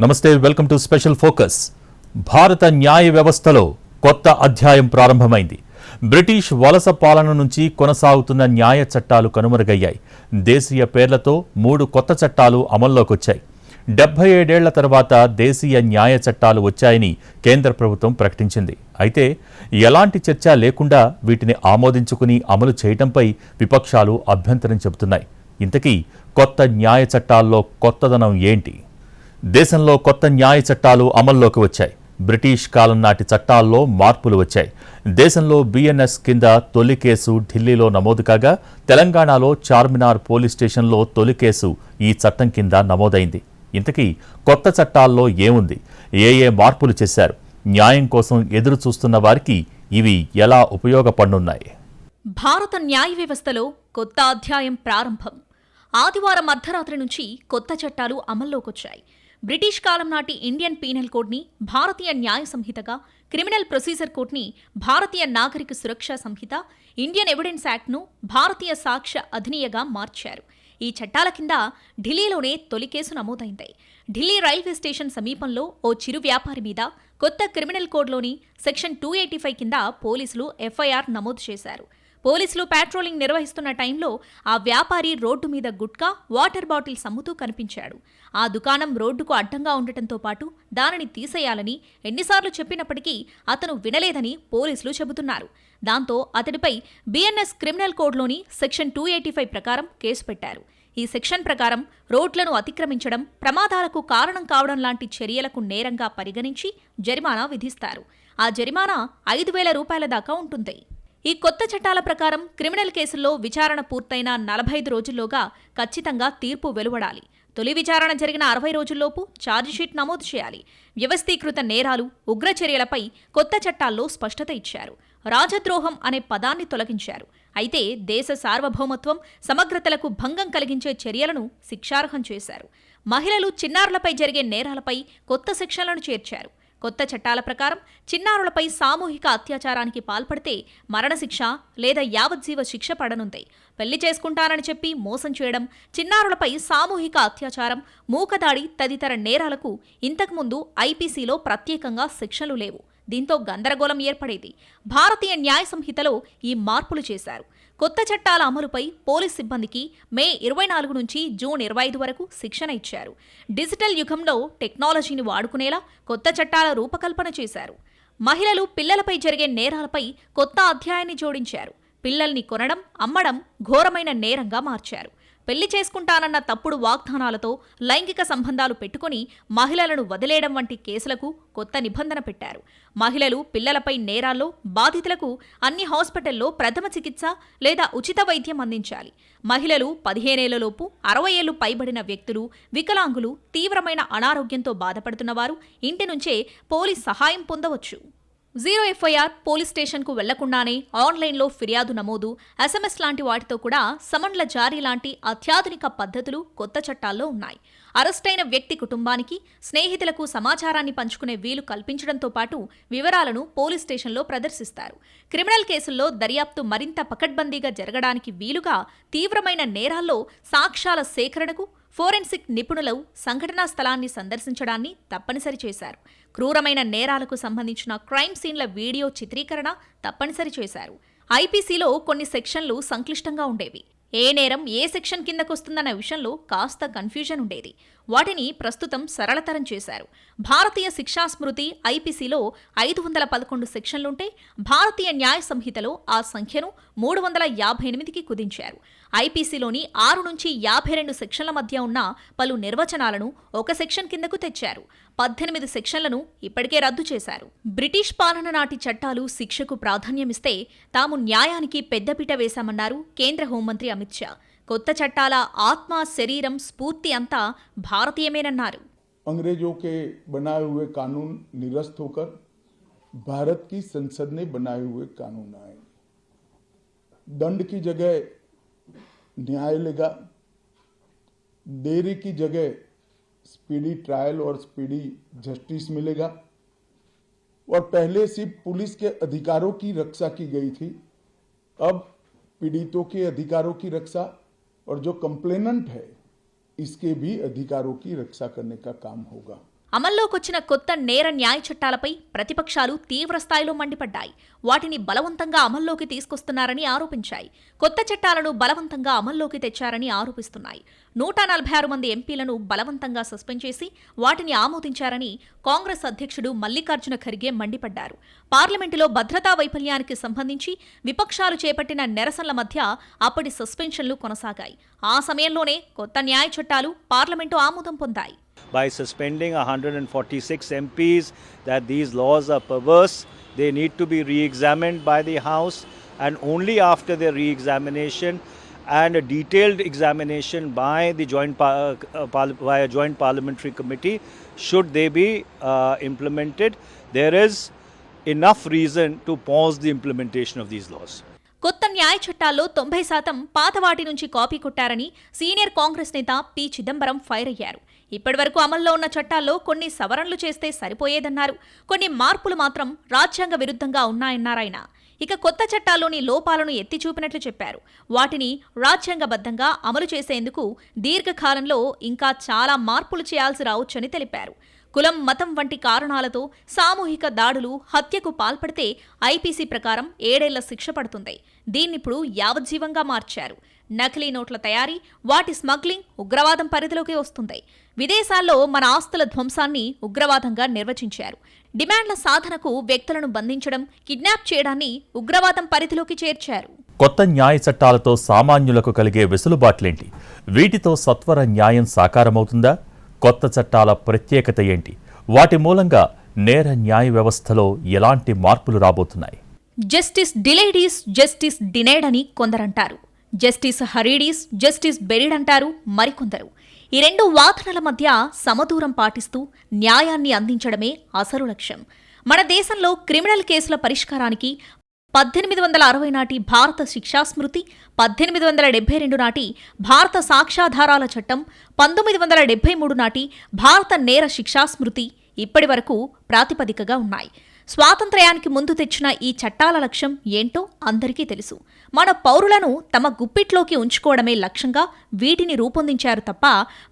నమస్తే, welcome to special focus. భారత న్యాయ వ్యవస్థలో కొత్త అధ్యాయం ప్రారంభమైంది. బ్రిటిష్ వలస పాలన నుంచి కొనసాగుతున్న న్యాయ చట్టాలు కనుమరుగయ్యాయి. దేశీయ పేర్లతో 3 కొత్త చట్టాలు అమల్లోకొచ్చాయి. 77 ఏళ్ల తర్వాత దేశీయ న్యాయ చట్టాలు వచ్చాయని కేంద్ర ప్రభుత్వం ప్రకటించింది. అయితే ఎలాంటి చర్చ లేకుండా వీటిని ఆమోదించుకుని అమలు చేయడంపై విపక్షాలు అభ్యంతరం చెబుతున్నాయి. ఇంతకీ కొత్త న్యాయ చట్టాల్లో కొత్తదనం ఏంటి? దేశంలో కొత్త న్యాయ చట్టాలు అమల్లోకి వచ్చాయి. బ్రిటిష్ కాలం నాటి చట్టాల్లో మార్పులు వచ్చాయి. దేశంలో బిఎన్ఎస్ కింద తొలి కేసు ఢిల్లీలో నమోదు కాగా, తెలంగాణలో చార్మినార్ పోలీస్ స్టేషన్లో తొలి కేసు ఈ చట్టం కింద నమోదైంది. ఇంతకీ కొత్త చట్టాల్లో ఏముంది? ఏ మార్పులు చేశారు? న్యాయం కోసం ఎదురు చూస్తున్న వారికి ఇవి ఎలా ఉపయోగపడనున్నాయి? భారత న్యాయ వ్యవస్థలో కొత్త అధ్యాయం ప్రారంభం. ఆదివారం అర్ధరాత్రి నుంచి కొత్త చట్టాలు అమల్లోకొచ్చాయి. బ్రిటిష్ కాలం నాటి ఇండియన్ పీనల్ కోడ్ని భారతీయ న్యాయ సంహితగా, క్రిమినల్ ప్రొసీజర్ కోడ్ని భారతీయ నాగరిక సురక్షా సంహిత, ఇండియన్ ఎవిడెన్స్ యాక్ట్ను భారతీయ సాక్ష్య అధినియగా మార్చారు. ఈ చట్టాల కింద ఢిల్లీలోనే తొలి కేసు నమోదైంది. ఢిల్లీ రైల్వే స్టేషన్ సమీపంలో ఓ చిరు వ్యాపారి మీద కొత్త క్రిమినల్ కోడ్లోని సెక్షన్ 285 కింద పోలీసులు ఎఫ్ఐఆర్ నమోదు చేశారు. పోలీసులు పాట్రోలింగ్ నిర్వహిస్తున్న టైంలో ఆ వ్యాపారి రోడ్డు మీద గుట్కా, వాటర్ బాటిల్స్ అమ్ముతూ కనిపించాడు. ఆ దుకాణం రోడ్డుకు అడ్డంగా ఉండటంతో పాటు దానిని తీసేయాలని ఎన్నిసార్లు చెప్పినప్పటికీ అతను వినలేదని పోలీసులు చెబుతున్నారు. దాంతో అతడిపై బిఎన్ఎస్ క్రిమినల్ కోడ్లోని సెక్షన్ 285 ప్రకారం కేసు పెట్టారు. ఈ సెక్షన్ ప్రకారం రోడ్లను అతిక్రమించడం, ప్రమాదాలకు కారణం కావడం లాంటి చర్యలకు నేరంగా పరిగణించి జరిమానా విధిస్తారు. ఆ జరిమానా 5,000 రూపాయల దాకా ఉంటుంది. ఈ కొత్త చట్టాల ప్రకారం క్రిమినల్ కేసుల్లో విచారణ పూర్తయిన 45 రోజుల్లోగా ఖచ్చితంగా తీర్పు వెలువడాలి. తొలి విచారణ జరిగిన 60 రోజుల్లోపు ఛార్జిషీట్ నమోదు చేయాలి. వ్యవస్థీకృత నేరాలు, ఉగ్రచర్యలపై కొత్త చట్టాల్లో స్పష్టత ఇచ్చారు. రాజద్రోహం అనే పదాన్ని తొలగించారు. అయితే దేశ సార్వభౌమత్వం, సమగ్రతలకు భంగం కలిగించే చర్యలను శిక్షార్హం చేశారు. మహిళలు, చిన్నారులపై జరిగే నేరాలపై కొత్త సెక్షన్లను చేర్చారు. కొత్త చట్టాల ప్రకారం చిన్నారులపై సామూహిక అత్యాచారానికి పాల్పడితే మరణశిక్ష లేదా యావజ్జీవ శిక్ష పడనుంది. పెళ్లి చేసుకుంటానని చెప్పి మోసం చేయడం, చిన్నారులపై సామూహిక అత్యాచారం, మూకదాడి తదితర నేరాలకు ఇంతకుముందు ఐపీసీలో ప్రత్యేకంగా శిక్షలు లేవు. దీంతో గందరగోళం ఏర్పడేది. భారతీయ న్యాయ సంహితలో ఈ మార్పులు చేశారు. కొత్త చట్టాల అమలుపై పోలీస్ సిబ్బందికి మే 24 నుంచి జూన్ 25 వరకు శిక్షణ ఇచ్చారు. డిజిటల్ యుగంలో టెక్నాలజీని వాడుకునేలా కొత్త చట్టాల రూపకల్పన చేశారు. మహిళలు, పిల్లలపై జరిగే నేరాలపై కొత్త అధ్యాయాన్ని జోడించారు. పిల్లల్ని కొనడం, అమ్మడం ఘోరమైన నేరంగా మార్చారు. పెళ్లి చేసుకుంటానన్న తప్పుడు వాగ్దానాలతో లైంగిక సంబంధాలు పెట్టుకుని మహిళలను వదిలేయడం వంటి కేసులకు కొత్త నిబంధన పెట్టారు. మహిళలు, పిల్లలపై నేరాల్లో బాధితులకు అన్ని హాస్పిటల్లో ప్రథమ చికిత్స లేదా ఉచిత వైద్యం అందించాలి. మహిళలు 15 ఏళ్లలోపు, 60 ఏళ్లు పైబడిన వ్యక్తులు, వికలాంగులు, తీవ్రమైన అనారోగ్యంతో బాధపడుతున్న వారు ఇంటి నుంచే పోలీస్ సహాయం పొందవచ్చు. 0 ఎఫ్ఐఆర్, పోలీస్ స్టేషన్కు వెళ్లకుండానే ఆన్లైన్లో ఫిర్యాదు నమోదు, ఎస్ఎంఎస్ లాంటి వాటితో కూడా సమన్ల జారీ లాంటి అత్యాధునిక పద్ధతులు కొత్త చట్టాల్లో ఉన్నాయి. అరెస్టైన వ్యక్తి కుటుంబానికి, స్నేహితులకు సమాచారాన్ని పంచుకునే వీలు కల్పించడంతో పాటు వివరాలను పోలీస్ స్టేషన్లో ప్రదర్శిస్తారు. క్రిమినల్ కేసుల్లో దర్యాప్తు మరింత పకడ్బందీగా జరగడానికి వీలుగా తీవ్రమైన నేరాల్లో సాక్ష్యాల సేకరణకు ఫోరెన్సిక్ నిపుణులు సంఘటనా స్థలాన్ని సందర్శించడాన్ని తప్పనిసరి చేశారు. క్రూరమైన నేరాలకు సంబంధించిన క్రైమ్ సీన్ల వీడియో చిత్రీకరణ తప్పనిసరి చేశారు. ఐపీసీలో కొన్ని సెక్షన్లు సంక్లిష్టంగా ఉండేవి. ఏ నేరం ఏ సెక్షన్ కిందకొస్తుందన్న విషయంలో కాస్త కన్ఫ్యూజన్ ఉండేది. వాటిని ప్రస్తుతం సరళతరం చేశారు. భారతీయ శిక్షా స్మృతి ఐపీసీలో 511 సెక్షన్లుంటే భారతీయ న్యాయ సంహితలో ఆ సంఖ్యను 358కి కుదించారు. ఐపీసీలోని 6 నుంచి 52 సెక్షన్ల మధ్య ఉన్న పలు నిర్వచనాలను ఒక సెక్షన్ కిందకు తెచ్చారు. 18 సెక్షన్లను ఇప్పటికే రద్దు చేశారు. బ్రిటిష్ పాలన నాటి చట్టాలు శిక్షకు ప్రాధాన్యమిస్తే తాము న్యాయానికి పెద్దపీట వేశామన్నారు కేంద్ర హోంమంత్రి అమిత్ షా. కొత్త చట్టాల ఆత్మ, శరీరం, స్ఫూర్తి అంతా భారతీయమేనన్నారు. अंग्रेजों के बनाए हुए कानून निरस्त होकर भारत की संसद ने बनाए हुए कानून आए. दंड की जगह न्याय लेगा, देरी की जगह स्पीडी ट्रायल और स्पीडी जस्टिस मिलेगा. और पहले सिर्फ पुलिस के अधिकारों की रक्षा की गई थी, अब पीड़ितों के अधिकारों की रक्षा और जो कंप्लेनेंट है इसके भी अधिकारों की रक्षा करने का काम होगा. అమల్లోకొచ్చిన కొత్త నేర న్యాయ చట్టాలపై ప్రతిపక్షాలు తీవ్రస్థాయిలో మండిపడ్డాయి. వాటిని బలవంతంగా అమల్లోకి తీసుకొస్తున్నారని ఆరోపించాయి. కొత్త చట్టాలను బలవంతంగా అమల్లోకి తెచ్చారని ఆరోపిస్తున్నాయి. 146 మంది ఎంపీలను బలవంతంగా సస్పెండ్ చేసి వాటిని ఆమోదించారని కాంగ్రెస్ అధ్యక్షుడు మల్లికార్జున ఖర్గే మండిపడ్డారు. పార్లమెంటులో భద్రతా వైఫల్యానికి సంబంధించి విపక్షాలు చేపట్టిన నిరసనల మధ్య అప్పటి సస్పెన్షన్లు కొనసాగాయి. ఆ సమయంలోనే కొత్త న్యాయ చట్టాలు పార్లమెంటు ఆమోదం పొందాయి. By suspending 146 MPs, that these laws are perverse, they need to be re-examined by the House, and only after their re-examination and a detailed examination by the by a joint parliamentary committee should they be implemented. There is enough reason to pause the implementation of these laws. కొత్త న్యాయ చట్టాల్లో 90% పాతవాటి నుంచి copy కొట్టారని senior Congress నేత P. Chidambaram fire అయ్యారు. ఇప్పటివరకు అమల్లో ఉన్న చట్టాల్లో కొన్ని సవరణలు చేస్తే సరిపోయేదన్నారు. కొన్ని మార్పులు మాత్రం రాజ్యాంగ విరుద్ధంగా ఉన్నాయన్నారాయన. ఇక కొత్త చట్టాల్లోని లోపాలను ఎత్తి చూపినట్లు చెప్పారు. వాటిని రాజ్యాంగబద్ధంగా అమలు చేసేందుకు దీర్ఘకాలంలో ఇంకా చాలా మార్పులు చేయాల్సి రావచ్చని తెలిపారు. కులం, మతం వంటి కారణాలతో సామూహిక దాడులు, హత్యకు పాల్పడితే ఐపీసీ ప్రకారం 7 ఏళ్ల శిక్ష పడుతుంది. దీన్నిప్పుడు యావజ్జీవంగా మార్చారు. నకిలీ నోట్ల తయారీ, వాటి స్మగ్లింగ్ ఉగ్రవాదం పరిధిలోకి వస్తుంది. విదేశాల్లో మన ఆస్తుల ధ్వంసాన్ని ఉగ్రవాదంగా నిర్వచించారు. డిమాండ్ల సాధనకు వ్యక్తులను బంధించడం, కిడ్నాప్ చేయడాన్ని ఉగ్రవాదం పరిధిలోకి చేర్చారు. కొత్త న్యాయ చట్టాలతో సామాన్యులకు కలిగే వెసులుబాట్లేంటి? వీటితో సత్వర న్యాయం సాకారమవుతుందా? కొత్త చట్టాల ప్రత్యేకత ఏంటి? వాటి మూలంగా నేర న్యాయ వ్యవస్థలో ఎలాంటి మార్పులు రాబోతున్నాయి? Justice delayed is justice denied అని కొందరంటారు. Justice hurried is justice buried అంటారు మరికొందరు. ఈ రెండు వాదనల మధ్య సమదూరం పాటిస్తూ న్యాయాన్ని అందించడమే అసలు లక్ష్యం. మన దేశంలో క్రిమినల్ కేసుల పరిష్కారానికి 1860 నాటి భారత శిక్షాస్మృతి, 1872 నాటి భారత సాక్ష్యాధారాల చట్టం, 1973 నాటి భారత నేర శిక్షాస్మృతి ఇప్పటి వరకు ప్రాతిపదికగా ఉన్నాయి. స్వాతంత్ర్యానికి ముందు తెచ్చిన ఈ చట్టాల లక్ష్యం ఏంటో అందరికీ తెలుసు. మన పౌరులను తమ గుప్పిట్లోకి ఉంచుకోవడమే లక్ష్యంగా వీటిని రూపొందించారు తప్ప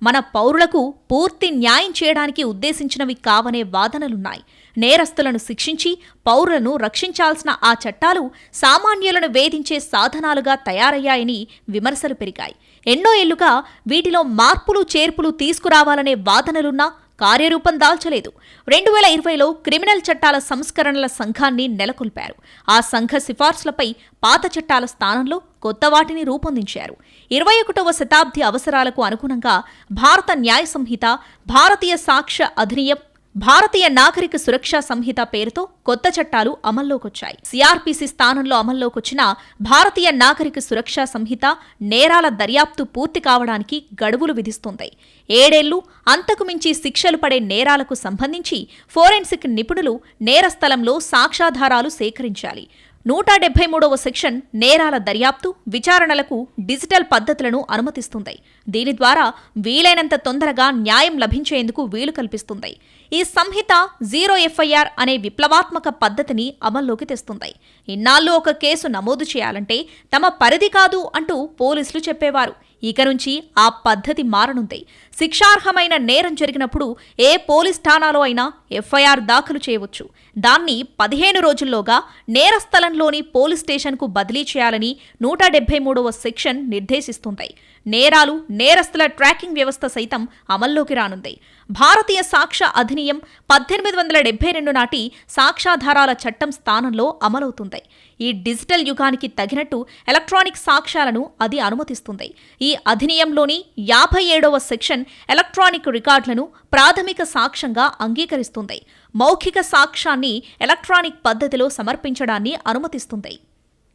మన పౌరులకు పూర్తి న్యాయం చేయడానికి ఉద్దేశించినవి కావనే వాదనలున్నాయి. నేరస్తులను శిక్షించి పౌరులను రక్షించాల్సిన ఆ చట్టాలు సామాన్యులను వేధించే సాధనాలుగా తయారయ్యాయని విమర్శలు పెరిగాయి. ఎన్నో ఏళ్లుగా వీటిలో మార్పులు చేర్పులు తీసుకురావాలనే వాదనలున్నా కార్యరూపం దాల్చలేదు. 2020లో క్రిమినల్ చట్టాల సంస్కరణల సంఘాన్ని నెలకొల్పారు. ఆ సంఘ సిఫార్సులపై పాత చట్టాల స్థానంలో కొత్త వాటిని రూపొందించారు. 21వ శతాబ్ది అవసరాలకు అనుగుణంగా భారత న్యాయ సంహిత, భారతీయ సాక్ష్య అధినియం, భారతీయ నాగరిక సురక్షా సంహిత పేరుతో కొత్త చట్టాలు అమల్లోకొచ్చాయి. సిఆర్పిసి స్థానంలో అమల్లోకొచ్చిన భారతీయ నాగరిక సురక్షా సంహిత నేరాల దర్యాప్తు పూర్తి కావడానికి గడువులు విధిస్తుంది. 7 ఏళ్లు అంతకు మించి శిక్షలు పడే నేరాలకు సంబంధించి ఫోరెన్సిక్ నిపుణులు నేరస్థలంలో సాక్ష్యాధారాలు సేకరించాలి. 173వ సెక్షన్ నేరాల దర్యాప్తు, విచారణలకు డిజిటల్ పద్ధతులను అనుమతిస్తుంది. దీని ద్వారా వీలైనంత తొందరగా న్యాయం లభించేందుకు వీలు కల్పిస్తుంది. ఈ సంహిత జీరో ఎఫ్ఐఆర్ అనే విప్లవాత్మక పద్ధతిని అమల్లోకి తెస్తుంది. ఇన్నాళ్ళు ఒక కేసు నమోదు చేయాలంటే తమ పరిధి కాదు అంటూ పోలీసులు చెప్పేవారు. ఇక నుంచి ఆ పద్ధతి మారనుంది. శిక్షార్హమైన నేరం జరిగినప్పుడు ఏ పోలీస్ ఠాణాలో అయినా ఎఫ్ఐఆర్ దాఖలు చేయవచ్చు. దాన్ని 15 రోజుల్లోగా నేరస్థలంలోని పోలీస్ స్టేషన్కు బదిలీ చేయాలని 173వ సెక్షన్ నిర్దేశిస్తుంది. నేరాలు, నేరస్తుల ట్రాకింగ్ వ్యవస్థ సైతం అమల్లోకి రానుంది. భారతీయ సాక్ష్య అధినియం 1872 నాటి సాక్ష్యాధారాల చట్టం స్థానంలో అమలవుతుంది. ఈ డిజిటల్ యుగానికి తగినట్టు ఎలక్ట్రానిక్ సాక్ష్యాలను అది అనుమతిస్తుంది. ఈ అధినియంలోని 57వ సెక్షన్ ఎలక్ట్రానిక్ రికార్డులను ప్రాథమిక సాక్ష్యంగా అంగీకరిస్తుంది. మౌఖిక సాక్ష్యాన్ని ఎలక్ట్రానిక్ పద్ధతిలో సమర్పించడాన్ని అనుమతిస్తుంది.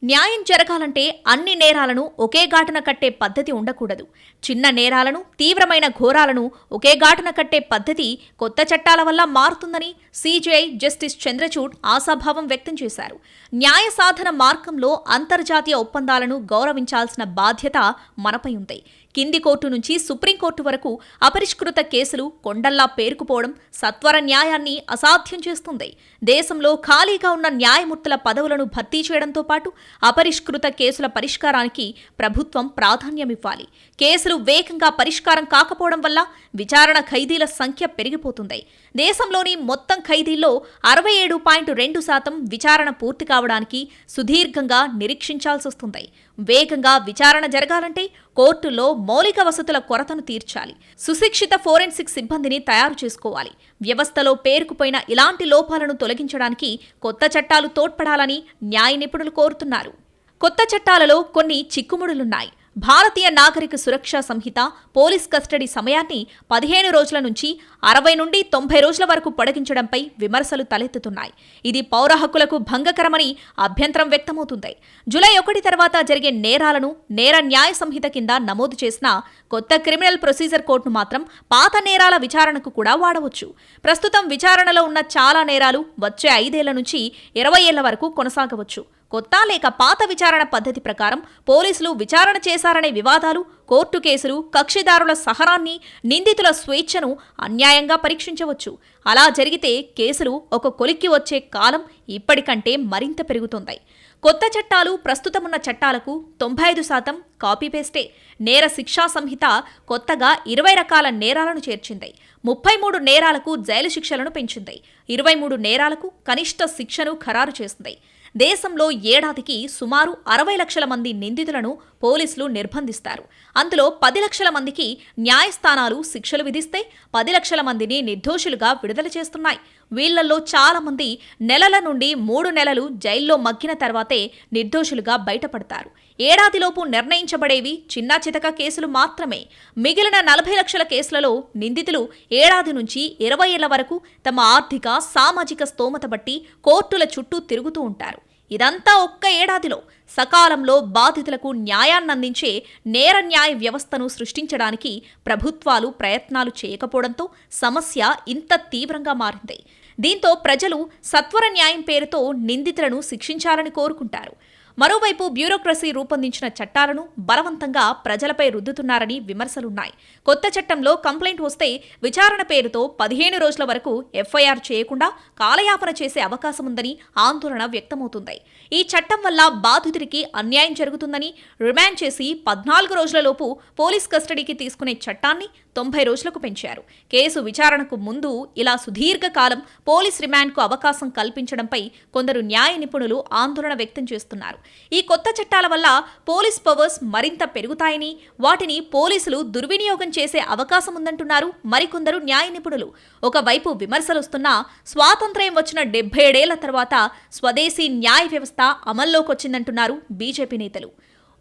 న్యాయం జరగాలంటే అన్ని నేరాలను ఒకే ఘాటున కట్టే పద్ధతి ఉండకూడదు. చిన్న నేరాలను, తీవ్రమైన ఘోరాలను ఒకే ఘాటున కట్టే పద్ధతి కొత్త చట్టాల వల్ల మారుతుందని సిజేఐ జస్టిస్ చంద్రచూడ్ ఆశాభావం వ్యక్తం చేశారు. న్యాయ సాధన మార్గంలో అంతర్జాతీయ ఒప్పందాలను గౌరవించాల్సిన బాధ్యత మనపై ఉంది. కింది కోర్టు నుంచి సుప్రీంకోర్టు వరకు అపరిష్కృత కేసులు కొండల్లా పేరుకుపోవడం సత్వర న్యాయాన్ని అసాధ్యం చేస్తుంది. దేశంలో ఖాళీగా ఉన్న న్యాయమూర్తుల పదవులను భర్తీ చేయడంతో పాటు అపరిష్కృత కేసుల పరిష్కారానికి ప్రభుత్వం ప్రాధాన్యమివ్వాలి. కేసులు వేగంగా పరిష్కారం కాకపోవడం వల్ల విచారణ ఖైదీల సంఖ్య పెరిగిపోతుంది. దేశంలోని మొత్తం ఖైదీల్లో 67.2% విచారణ పూర్తి కావడానికి సుదీర్ఘంగా నిరీక్షించాల్సొస్తుంది. వేగంగా విచారణ జరగాలంటే కోర్టుల్లో మౌలిక వసతుల కొరతను తీర్చాలి. సుశిక్షిత ఫోరెన్సిక్ సిబ్బందిని తయారు చేసుకోవాలి. వ్యవస్థలో పేరుకుపోయిన ఇలాంటి లోపాలను తొలగించడానికి కొత్త చట్టాలు తోడ్పడాలని న్యాయ నిపుణులు కోరుతున్నారు. కొత్త చట్టాలలో కొన్ని చిక్కుముడులున్నాయి. భారతీయ నాగరిక సురక్షా సంహిత పోలీస్ కస్టడీ సమయాన్ని 15 రోజుల నుంచి 60 నుండి 90 రోజుల వరకు పొడిగించడంపై విమర్శలు తలెత్తుతున్నాయి. ఇది పౌర హక్కులకు భంగకరమని అభ్యంతరం వ్యక్తమవుతుంది. జూలై 1 తర్వాత జరిగే నేరాలను నేర న్యాయ సంహిత కింద నమోదు చేసిన కొత్త క్రిమినల్ ప్రొసీజర్ కోడ్ను మాత్రం పాత నేరాల విచారణకు కూడా వాడవచ్చు. ప్రస్తుతం విచారణలో ఉన్న చాలా నేరాలు వచ్చే 5 ఏళ్ల నుంచి 20 ఏళ్ల వరకు కొనసాగవచ్చు. కొత్త లేక పాత విచారణ పద్ధతి ప్రకారం పోలీసులు విచారణ చేశారనే వివాదాలు, కోర్టు కేసులు, కక్షిదారుల సహనాన్ని, నిందితుల స్వేచ్ఛను అన్యాయంగా పరీక్షించవచ్చు. అలా జరిగితే కేసులు ఒక కొలిక్కి వచ్చే కాలం ఇప్పటికంటే మరింత పెరుగుతుంది. కొత్త చట్టాలు ప్రస్తుతమున్న చట్టాలకు 95% కాపీ పేస్టే. నేర శిక్షా సంహిత కొత్తగా 20 రకాల నేరాలను చేర్చింది. 33 నేరాలకు జైలు శిక్షలను పెంచింది. 23 నేరాలకు కనిష్ట శిక్షను ఖరారు చేసింది. దేశంలో ఏడాదికి సుమారు 60 లక్షల మంది నిందితులను పోలీసులు నిర్బంధిస్తారు. అందులో 10 లక్షల మందికి న్యాయస్థానాలు శిక్షలు విధిస్తే 10 లక్షల మందిని నిర్దోషులుగా విడుదల చేస్తున్నాయి. వీళ్లలో చాలా మంది నెలల నుండి 3 నెలలు జైల్లో మగ్గిన తర్వాతే నిర్దోషులుగా బయటపడతారు. ఏడాదిలోపు నిర్ణయించబడేవి చిన్న చితక కేసులు మాత్రమే. మిగిలిన 40 లక్షల కేసులలో నిందితులు ఏడాది నుంచి 20 ఏళ్ల వరకు తమ ఆర్థిక, సామాజిక స్తోమత బట్టి కోర్టుల చుట్టూ తిరుగుతూ ఉంటారు. ఇదంతా ఒక్క ఏడాదిలో. సకాలంలో బాధితులకు న్యాయాన్నందించే నేర న్యాయ వ్యవస్థను సృష్టించడానికి ప్రభుత్వాలు ప్రయత్నాలు చేయకపోవడంతో సమస్య ఇంత తీవ్రంగా మారింది. దీంతో ప్రజలు సత్వర న్యాయం పేరుతో నిందితులను శిక్షించాలని కోరుకుంటారు. మరోవైపు బ్యూరోక్రసీ రూపొందించిన చట్టాలను బలవంతంగా ప్రజలపై రుద్దుతున్నారని విమర్శలున్నాయి. కొత్త చట్టంలో కంప్లైంట్ వస్తే విచారణ పేరుతో 15 రోజుల వరకు ఎఫ్ఐఆర్ చేయకుండా కాలయాపన చేసే అవకాశముందని ఆందోళన వ్యక్తమవుతుంది. ఈ చట్టం వల్ల బాధితుడికి అన్యాయం జరుగుతుందని రిమాండ్ చేసి 14 రోజులలోపు పోలీస్ కస్టడీకి తీసుకునే చట్టాన్ని 90 రోజులకు పెంచారు. కేసు విచారణకు ముందు ఇలా సుదీర్ఘకాలం పోలీస్ రిమాండ్కు అవకాశం కల్పించడంపై కొందరు న్యాయ నిపుణులు ఆందోళన వ్యక్తం చేస్తున్నారు. ఈ కొత్త చట్టాల వల్ల పోలీస్ పవర్స్ మరింత పెరుగుతాయని, వాటిని పోలీసులు దుర్వినియోగం చేసే అవకాశం ఉందంటున్నారు మరికొందరు న్యాయ నిపుణులు. ఒకవైపు విమర్శలొస్తున్నా స్వాతంత్ర్యం వచ్చిన 77 ఏళ్ల తర్వాత స్వదేశీ న్యాయ వ్యవస్థ అమల్లోకొచ్చిందంటున్నారు బీజేపీ నేతలు.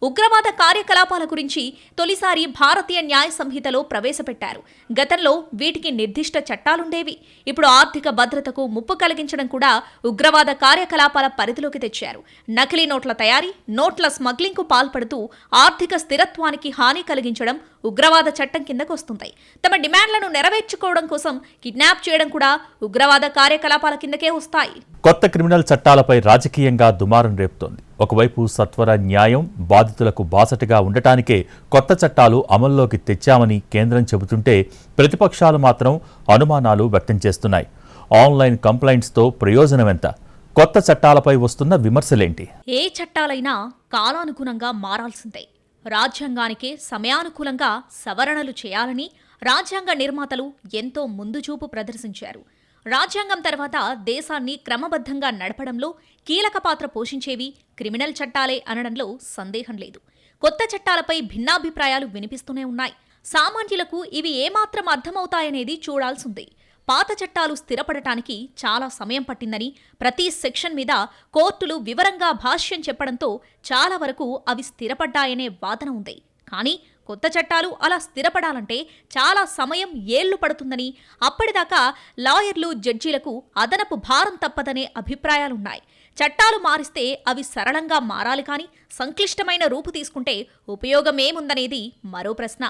ఉగ్రవాద కార్యకలాపాల గురించి తొలిసారి భారతీయ న్యాయ సంహితలో ప్రవేశపెట్టారు. గతంలో వీటికి నిర్దిష్ట చట్టాలుండేవి. ఇప్పుడు ఆర్థిక భద్రతకు ముప్పు కలిగించడం కూడా ఉగ్రవాద కార్యకలాపాల పరిధిలోకి తెచ్చారు. నకిలీ నోట్ల తయారీ, నోట్ల స్మగ్లింగ్కు పాల్పడుతూ ఆర్థిక స్థిరత్వానికి హాని కలిగించడం ఉగ్రవాద చట్టం కిందకు వస్తుంది. తమ డిమాండ్లను నెరవేర్చుకోవడం కోసం కిడ్నాప్ చేయడం కూడా ఉగ్రవాద కార్యకలాపాల కిందకే వస్తాయి. కొత్త క్రిమినల్ చట్టాలపై రాజకీయంగా దుమారం రేపుతోంది. ఒకవైపు సత్వర న్యాయం, బాధితులకు బాసటగా ఉండటానికే కొత్త చట్టాలు అమల్లోకి తెచ్చామని కేంద్రం చెబుతుంటే ప్రతిపక్షాలు మాత్రం అనుమానాలు వ్యక్తం చేస్తున్నాయి. ఆన్లైన్ కంప్లైంట్స్తో ప్రయోజనమెంత? కొత్త చట్టాలపై వస్తున్న విమర్శలేంటి? ఏ చట్టాలైనా కాలానుగుణంగా మారాల్సిందే. రాజ్యాంగానికే సమయానుకూలంగా సవరణలు చేయాలని రాజ్యాంగ నిర్మాతలు ఎంతో ముందుచూపు ప్రదర్శించారు. రాజ్యాంగం తర్వాత దేశాన్ని క్రమబద్ధంగా నడపడంలో కీలక పాత్ర పోషించేవి క్రిమినల్ చట్టాలే అనడంలో సందేహం లేదు. కొత్త చట్టాలపై భిన్నాభిప్రాయాలు వినిపిస్తూనే ఉన్నాయి. సామాన్యులకు ఇవి ఏమాత్రం అర్థమవుతాయనేది చూడాల్సింది. పాత చట్టాలు స్థిరపడటానికి చాలా సమయం పట్టిందని, ప్రతి సెక్షన్ మీద కోర్టులు వివరంగా భాష్యం చెప్పడంతో చాలా వరకు అవి స్థిరపడ్డాయనే వాదన ఉంది. కానీ కొత్త చట్టాలు అలా స్థిరపడాలంటే చాలా సమయం, ఏళ్లు పడుతుందని, అప్పటిదాకా లాయర్లు, జడ్జీలకు అదనపు భారం తప్పదనే అభిప్రాయాలున్నాయి. చట్టాలు మారిస్తే అవి సరళంగా మారాలి కానీ సంక్లిష్టమైన రూపు తీసుకుంటే ఉపయోగమేముందనేది మరో ప్రశ్న.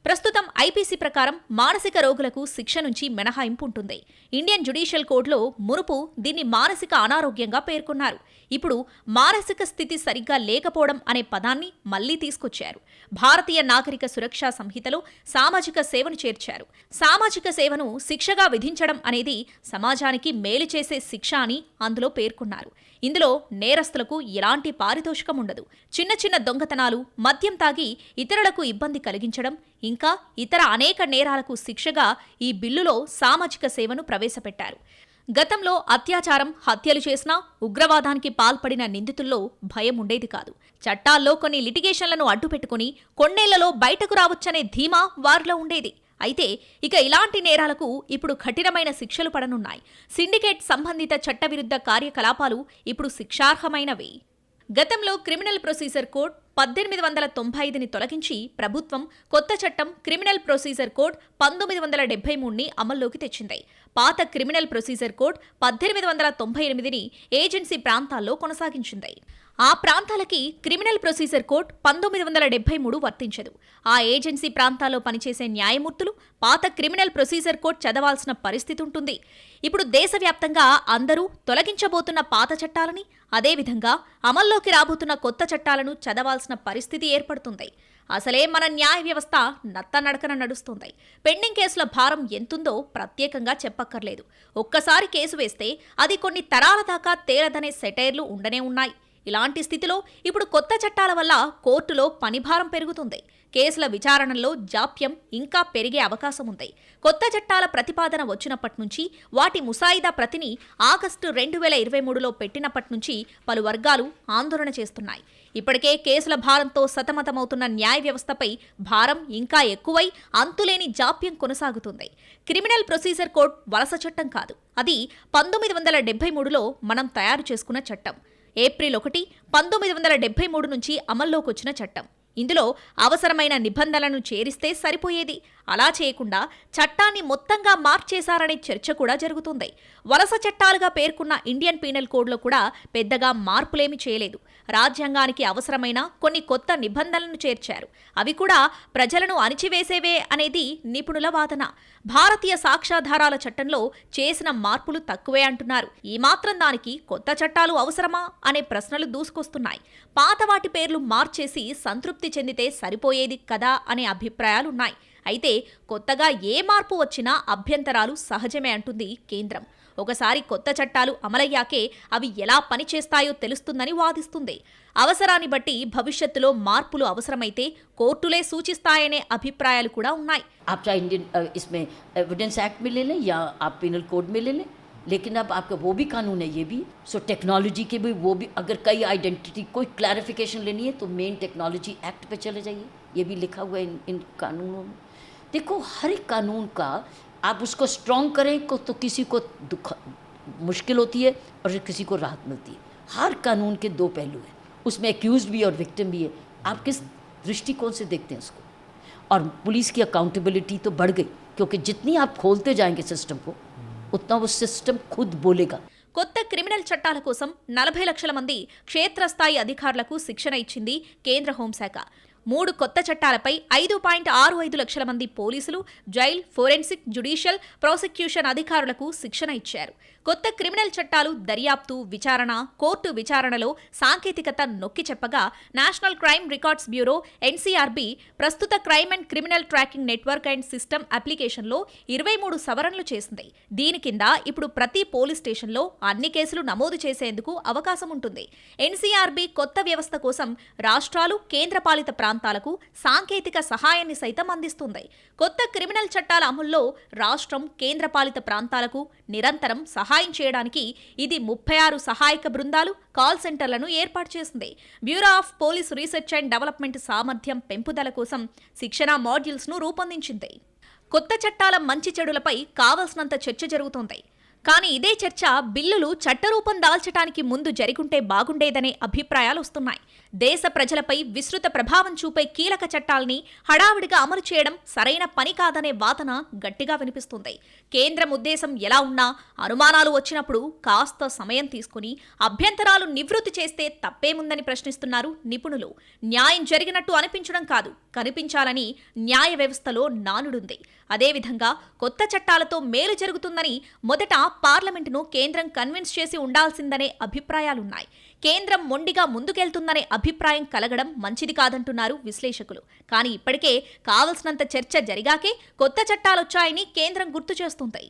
ప్రస్తుతం ఐపీసీ ప్రకారం మానసిక రోగులకు శిక్ష నుంచి మినహాయింపు ఉంటుంది. ఇండియన్ జ్యుడిషియల్ కోడ్లో మునుపు దీన్ని మానసిక అనారోగ్యంగా పేర్కొన్నారు. ఇప్పుడు మానసిక స్థితి సరిగ్గా లేకపోవడం అనే పదాన్ని మళ్లీ తీసుకొచ్చారు. భారతీయ నాగరిక సురక్షా సంహితలో సామాజిక సేవను చేర్చారు. సామాజిక సేవను శిక్షగా విధించడం అనేది సమాజానికి మేలు చేసే శిక్ష అని అందులో పేర్కొన్నారు. ఇందులో నేరస్తులకు ఎలాంటి పారితోషికం ఉండదు. చిన్న చిన్న దొంగతనాలు, మద్యం తాగి ఇతరులకు ఇబ్బంది కలిగించడం, ఇంకా ఇతర అనేక నేరాలకు శిక్షగా ఈ బిల్లులో సామాజిక సేవను ప్రవేశపెట్టారు. గతంలో అత్యాచారం, హత్యలు చేసినా ఉగ్రవాదానికి పాల్పడిన నిందితుల్లో భయం ఉండేది కాదు. చట్టాల్లో కొన్ని లిటిగేషన్లను అడ్డుపెట్టుకుని కొన్నేళ్లలో బయటకు రావచ్చనే ధీమా వారిలో ఉండేది. అయితే ఇక ఇలాంటి నేరాలకు ఇప్పుడు కఠినమైన శిక్షలు పడనున్నాయి. సిండికేట్ సంబంధిత చట్టవిరుద్ధ కార్యకలాపాలు ఇప్పుడు శిక్షార్హమైనవి. గతంలో క్రిమినల్ ప్రొసీజర్ కోడ్ 1895ని తొలగించి ప్రభుత్వం కొత్త చట్టం క్రిమినల్ ప్రొసీజర్ కోడ్ 1973ని అమల్లోకి తెచ్చింది. పాత క్రిమినల్ ప్రొసీజర్ కోడ్ 1898ని ఏజెన్సీ ప్రాంతాల్లో కొనసాగించింది. ఆ ప్రాంతాలకి క్రిమినల్ ప్రొసీజర్ కోడ్ 1973 వర్తించదు. ఆ ఏజెన్సీ ప్రాంతాల్లో పనిచేసే న్యాయమూర్తులు పాత క్రిమినల్ ప్రొసీజర్ కోడ్ చదవాల్సిన పరిస్థితి ఉంటుంది. ఇప్పుడు దేశవ్యాప్తంగా అందరూ తొలగించబోతున్న పాత చట్టాలని, అదేవిధంగా అమల్లోకి రాబోతున్న కొత్త చట్టాలను చదవాల్సిన పరిస్థితి ఏర్పడుతుంది. అసలే మన న్యాయ వ్యవస్థ నత్తనడకన నడుస్తుంది. పెండింగ్ కేసుల భారం ఎంతుందో ప్రత్యేకంగా చెప్పక్కర్లేదు. ఒక్కసారి కేసు వేస్తే అది కొన్ని తరాల దాకా తేలదనే సెటైర్లు ఉండనే ఉన్నాయి. ఇలాంటి స్థితిలో ఇప్పుడు కొత్త చట్టాల వల్ల కోర్టులో పనిభారం పెరుగుతుంది. కేసుల విచారణలో జాప్యం ఇంకా పెరిగే అవకాశం ఉంది. కొత్త చట్టాల ప్రతిపాదన వచ్చినప్పటి నుంచి, వాటి ముసాయిదా ప్రతిని ఆగస్టు 2023లో పెట్టినప్పటి నుంచి పలు వర్గాలు ఆందోళన చేస్తున్నాయి. ఇప్పటికే కేసుల భారంతో సతమతమవుతున్న న్యాయ వ్యవస్థపై భారం ఇంకా ఎక్కువై అంతులేని జాప్యం కొనసాగుతుంది. క్రిమినల్ ప్రొసీజర్ కోడ్ వలస చట్టం కాదు. అది 1973లో మనం తయారు చేసుకున్న చట్టం. ఏప్రిల్ 1, 1973 నుంచి అమల్లోకొచ్చిన చట్టం. ఇందులో అవసరమైన నిబంధనలను చేరిస్తే సరిపోయేది. అలా చేయకుండా చట్టాన్ని మొత్తంగా మార్చేశారనే చర్చ కూడా జరుగుతుంది. వలస చట్టాలుగా పేర్కొన్న ఇండియన్ పీనల్ కోడ్లో కూడా పెద్దగా మార్పులేమీ చేయలేదు. రాజ్యాంగానికి అవసరమైన కొన్ని కొత్త నిబంధనలను చేర్చారు. అవి కూడా ప్రజలను అణిచివేసేవే అనేది నిపుణుల వాదన. భారతీయ సాక్ష్యాధారాల చట్టంలో చేసిన మార్పులు తక్కువే అంటున్నారు. ఈ మాత్రం దానికి కొత్త చట్టాలు అవసరమా అనే ప్రశ్నలు దూసుకొస్తున్నాయి. పాత వాటి పేర్లు మార్చేసి సంతృప్తి చెందితే సరిపోయేది కదా అనే అభిప్రాయాలున్నాయి. అయితే కొత్తగా ఏ మార్పు వచ్చినా అభ్యంతరాలు సహజమే అంటుంది కేంద్రం. ఒకసారి కొత్త చట్టాలు అమలయ్యాకే అవి ఎలా పనిచేస్తాయో తెలుస్తుందని వాదిస్తుంది. అవసరాన్ని బట్టి భవిష్యత్తులో మార్పులు అవసరమైతే కోర్టులే సూచిస్తాయనే అభిప్రాయాలు కూడా ఉన్నాయి. आप चाहे इंडियन इसमें एविडेंस एक्ट में ले लें या आप पिनल कोड में ले लें, लेकिन अब आपका वो भी कानून है, ये भी. सो टेक्नोलॉजी के भी वो भी, अगर कई आइडेंटिटी कोई क्लैरिफिकेशन लेनी है तो मेन टेक्नोलॉजी एक्ट पे चले जाइए. ये भी लिखा हुआ है इन कानूनों में. देखो, हर एक कानून का आप उसको स्ट्रॉन्ग करें तो किसी को मुश्किल होती है और किसी को राहत मिलती है. हर कानून के दो पहलू हैं. उसमें एक्यूज्ड भी है और विक्टिम भी है. आप किस दृष्टिकोण से देखते हैं उसको. और पुलिस की अकाउंटेबिलिटी तो बढ़ गई, क्योंकि जितनी आप खोलते जाएंगे सिस्टम को उतना वो सिस्टम खुद बोलेगा. కొత్త క్రిమినల్ చట్టాల కోసం 40 లక్షల మంది క్షేత్రస్థాయి అధికారులకు శిక్షణ ఇచ్చింది కేంద్ర హోంశాఖ. 3 కొత్త చట్టాలపై 5.65 లక్షల మంది పోలీసులు, జైల్, ఫోరెన్సిక్, జ్యుడిషియల్, ప్రాసిక్యూషన్ అధికారులకు శిక్షణ ఇచ్చారు. కొత్త క్రిమినల్ చట్టాలు దర్యాప్తు, విచారణ, కోర్టు విచారణలో సాంకేతికత నొక్కి చెప్పగా national crime records bureau NCRB ప్రస్తుత crime and criminal tracking network and system అప్లికేషన్లో 23 సవరణలు చేసింది. దీని కింద ఇప్పుడు ప్రతి పోలీస్ స్టేషన్లో అన్ని కేసులు నమోదు చేసేందుకు అవకాశం ఉంటుంది. ఎన్సీఆర్బీ కొత్త వ్యవస్థ కోసం రాష్ట్రాలు, కేంద్రపాలిత ప్రాంతాలకు సాంకేతిక సహాయాన్ని సైతం అందిస్తుంది. కొత్త క్రిమినల్ చట్టాల అమల్లో రాష్ట్రం, కేంద్రపాలిత ప్రాంతాలకు నిరంతరం సహాయం చేయడానికి ఇది 36 సహాయక బృందాలు, కాల్ సెంటర్లను ఏర్పాటు చేసింది. Bureau of police research and development సామర్థ్యం పెంపుదల కోసం శిక్షణా మాడ్యూల్స్ను రూపొందించింది. కొత్త చట్టాల మంచి చెడులపై కావలసినంత చర్చ జరుగుతోంది. కానీ ఇదే చర్చ బిల్లులు చట్టరూపం దాల్చడానికి ముందు జరిగుంటే బాగుండేదనే అభిప్రాయాలు వస్తున్నాయి. దేశ ప్రజలపై విస్తృత ప్రభావం చూపే కీలక చట్టాల్ని హడావిడిగా అమలు చేయడం సరైన పని కాదనే వాదన గట్టిగా వినిపిస్తుంది. కేంద్రం ఉద్దేశం ఎలా ఉన్నా అనుమానాలు వచ్చినప్పుడు కాస్త సమయం తీసుకుని అభ్యంతరాలు నివృత్తి చేస్తే తప్పేముందని ప్రశ్నిస్తున్నారు నిపుణులు. న్యాయం జరిగినట్టు అనిపించడం కాదు, కనిపించాలని న్యాయ వ్యవస్థలో నానుడుంది. అదేవిధంగా కొత్త చట్టాలతో మేలు జరుగుతుందని మొదట పార్లమెంటును కేంద్రం కన్విన్స్ చేసి ఉండాల్సిందనే అభిప్రాయాలున్నాయి. కేంద్రం మొండిగా ముందుకెళ్తుందనే అభిప్రాయం కలగడం మంచిది కాదంటున్నారు విశ్లేషకులు. కానీ ఇప్పటికే కావలసినంత చర్చ జరిగాకే కొత్త చట్టాలొచ్చాయని కేంద్రం గుర్తు చేస్తుంది.